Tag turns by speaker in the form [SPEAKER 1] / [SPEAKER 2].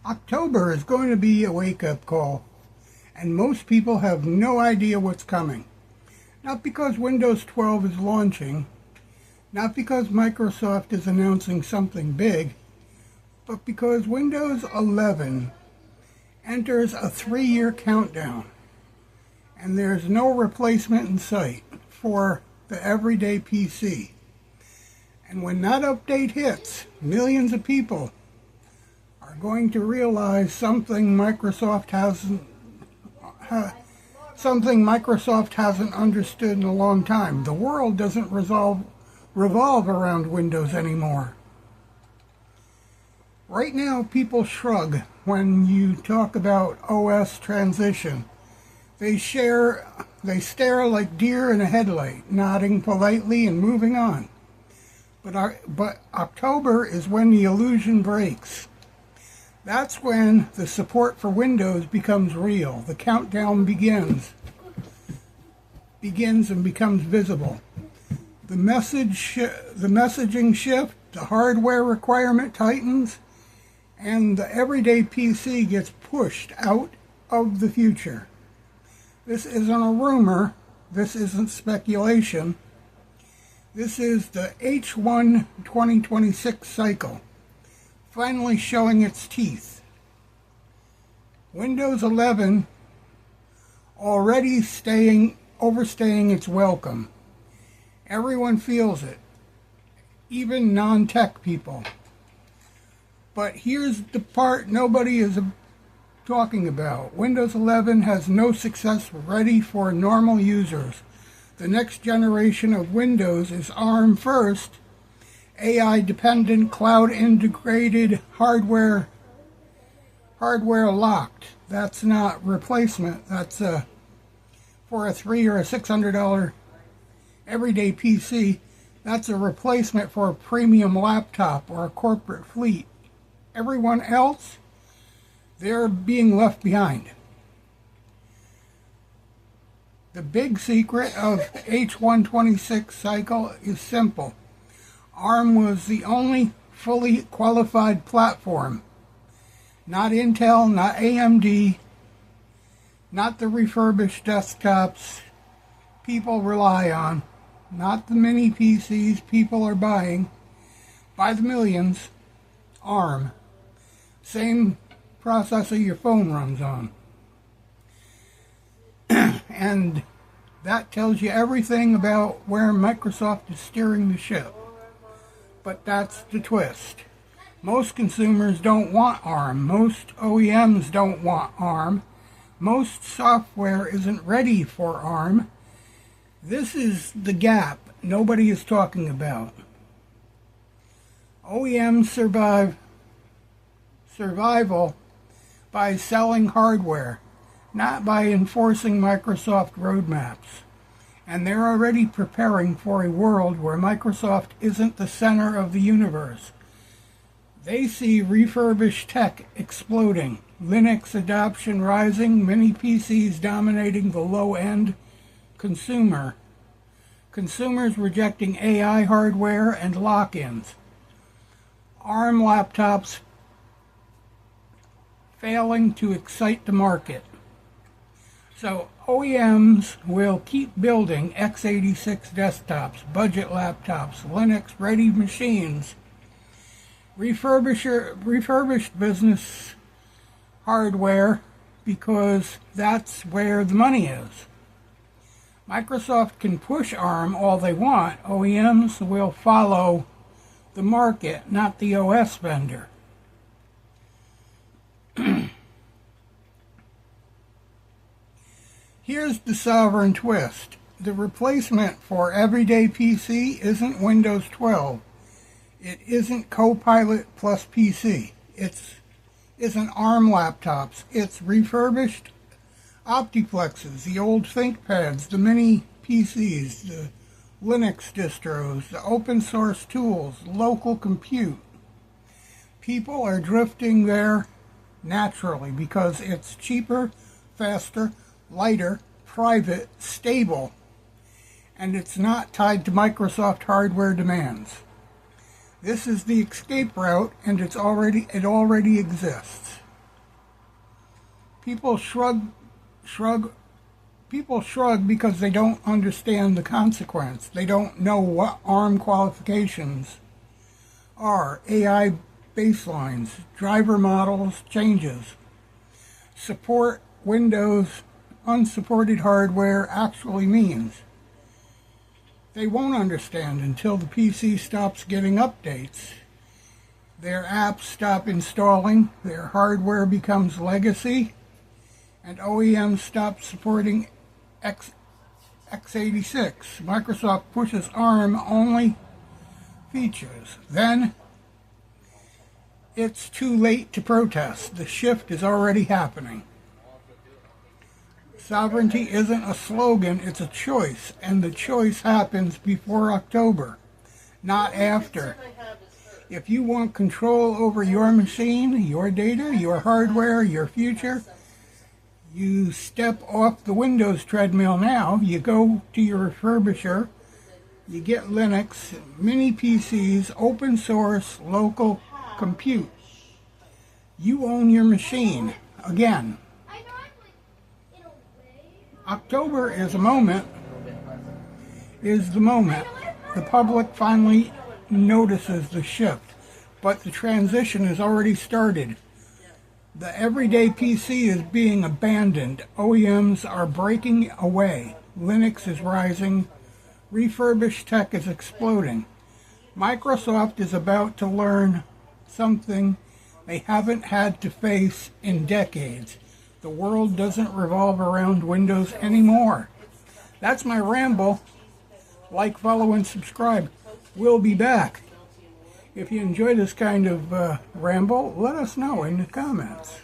[SPEAKER 1] October is going to be a wake-up call, and most people have no idea what's coming. Not because Windows 12 is launching, not because Microsoft is announcing something big, but because Windows 11 enters a 3-year countdown, and there's no replacement in sight for the everyday PC. And when that update hits, millions of people are going to realize something Microsoft hasn't understood in a long time. The world doesn't revolve around Windows anymore. Right now, people shrug when you talk about OS transition. They stare like deer in a headlight, nodding politely and moving on. But October is when the illusion breaks. That's when the support for Windows becomes real. The countdown begins and becomes visible. The messaging shift, the hardware requirement tightens, and the everyday PC gets pushed out of the future. This isn't a rumor. This isn't speculation. This is the H1 2026 cycle, finally showing its teeth. Windows 11 already overstaying its welcome. Everyone feels it, even non-tech people. But here's the part nobody is talking about. Windows 11 has no success ready for normal users. The next generation of Windows is ARM first, AI-dependent, cloud-integrated, hardware locked. That's not replacement. That's for a $300 or a $600 everyday PC. That's a replacement for a premium laptop or a corporate fleet. Everyone else, they're being left behind. The big secret of H126 cycle is simple. ARM was the only fully qualified platform. Not Intel, not AMD, not the refurbished desktops people rely on, not the mini PCs people are buying by the millions. ARM. Same processor your phone runs on. And that tells you everything about where Microsoft is steering the ship. But that's the twist. Most consumers don't want ARM. Most OEMs don't want ARM. Most software isn't ready for ARM. This is the gap nobody is talking about. OEMs survival by selling hardware, not by enforcing Microsoft roadmaps. And they're already preparing for a world where Microsoft isn't the center of the universe. They see refurbished tech exploding, Linux adoption rising, mini PCs dominating the low-end consumer, consumers rejecting AI hardware and lock-ins, ARM laptops failing to excite the market. So OEMs will keep building x86 desktops, budget laptops, Linux-ready machines, refurbished business hardware, because that's where the money is. Microsoft can push ARM all they want. OEMs will follow the market, not the OS vendor. Here's the sovereign twist. The replacement for everyday PC isn't Windows 12. It isn't Copilot plus PC. It isn't ARM laptops. It's refurbished Optiplexes, the old ThinkPads, the mini PCs, the Linux distros, the open source tools, local compute. People are drifting there naturally because it's cheaper, faster, lighter, private, stable, and it's not tied to Microsoft hardware demands. This is the escape route, and it already exists. People shrug people shrug because they don't understand the consequence. They don't know what ARM qualifications are, AI baselines, driver models, changes, support Windows unsupported hardware actually means. They won't understand until the PC stops getting updates. Their apps stop installing, their hardware becomes legacy, and OEMs stop supporting x86. Microsoft pushes ARM-only features. Then it's too late to protest. The shift is already happening. Sovereignty isn't a slogan, it's a choice, and the choice happens before October, not after. If you want control over your machine, your data, your hardware, your future, you step off the Windows treadmill now. You go to your refurbisher, you get Linux, mini PCs, open source, local compute. You own your machine. Again, October is the moment the public finally notices the shift, but the transition has already started. The everyday PC is being abandoned. OEMs are breaking away. Linux is rising. Refurbished tech is exploding. Microsoft is about to learn something they haven't had to face in decades. The world doesn't revolve around Windows anymore. That's my ramble. Like, follow, and subscribe. We'll be back. If you enjoy this kind of ramble, let us know in the comments.